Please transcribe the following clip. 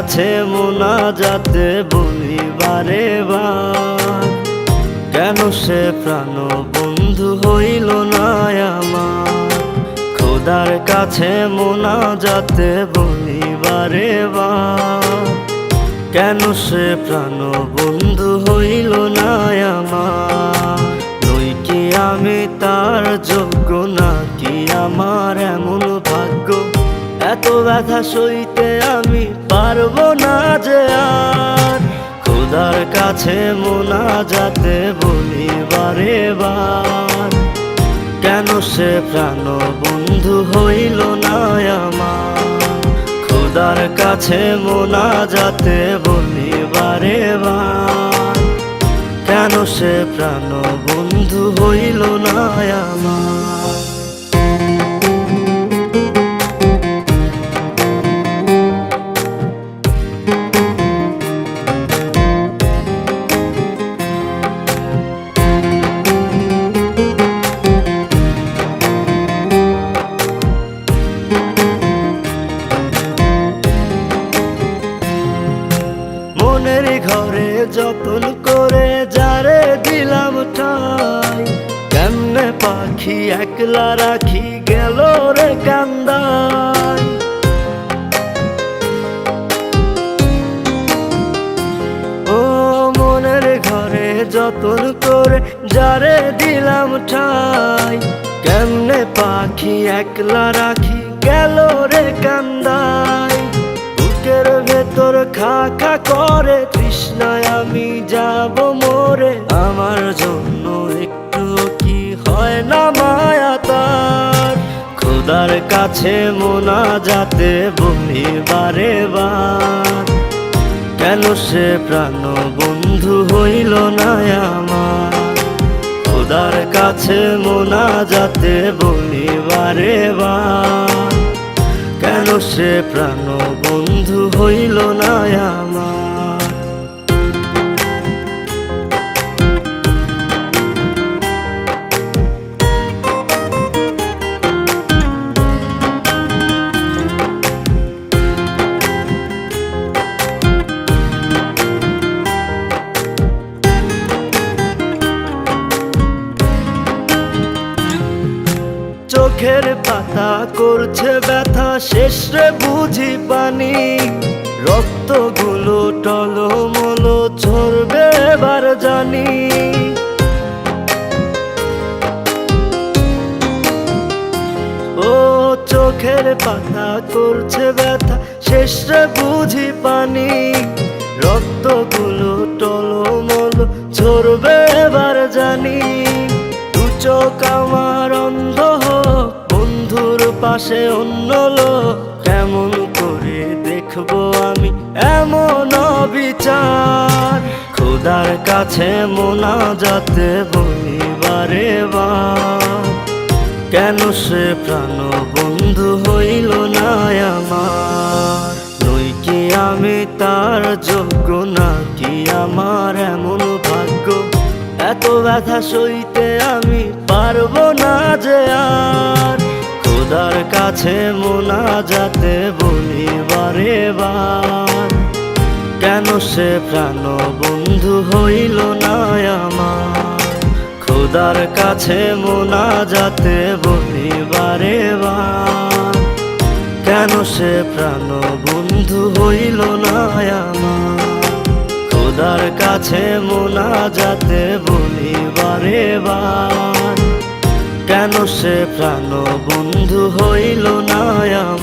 কাছে মোনাজাতে বলি বারে বার, কেন সে প্রাণ বন্ধু হইল না আমার। খোদার কাছে মোনাজাতে বলি বারে বার, কেন সে প্রাণ বন্ধু হইল না আমার। নই কি আমি তার যোগ্য, নাকি আমার এমন ভাগ্য, এত ব্যথা সইতে আমি পারবো না যে আর। খোদার কাছে মোনাজাতে বলি বারে বার, কেন সে প্রাণ বন্ধু হইল না আমার। খোদার কাছে মোনাজাতে বলি বারে বার, কেন সে প্রাণ বন্ধু হইল না আমার। মনের ঘরে যতন করে যারে দিলাম ঠাই, কেমনে পাখি একলা রাখি গেল রে কান্দাই। ও মনের ঘরে যতন করে যারে দিলাম ঠাই, কেমনে পাখি একলা রাখি গেল রে কান্দাই। বুকের ভেতর খা খা করে তৃষ্ণায় আমি যাব মরে, আমার জন্য একটু কি হয় না মায়া তার। খোদার কাছে মোনাজাতে বলি বারে বার, কেন সে প্রাণ বন্ধু হইল না আমার। খোদার কাছে মোনাজাতে বলি বারে বার, কেন সে প্রাণ বন্ধু হইল না আমার। চোখের পাতা করছে ব্যথা, শেষে বুঝি পানি। রক্তগুলো টলমল ঝরবে এবার জানি। ও চোখের পাতা করছে ব্যথা, শেষে বুঝি পানি। রক্তগুলো টলমল ঝরবে এবার জানি। দু চোখ আমার অন্ধ হোক, বন্ধুর পাশে অন্য লোক, কেমন করে দেখবো আমি এমন অবিচার। খোদার কাছে মোনাজাতে বলি বারে বার, কেন সে প্রাণ বন্ধু হইল না আমার। নই কি আমি তার যোগ্য, নাকি আমার এমন ভাগ্য, এত ব্যথা সইতে আমি পারবো না যে আর। খোদার কাছে মোনাজাতে বলি বারে বার, কেন সে প্রাণ বন্ধু হইল না আমার। খোদার কাছে মোনাজাতে বলি বারে বার, কেন সে প্রাণ বন্ধু হইল না আমার। খোদার কাছে মোনাজাতে বলি বারে বার, কেন সে প্রাণ বন্ধু হইল না আমার।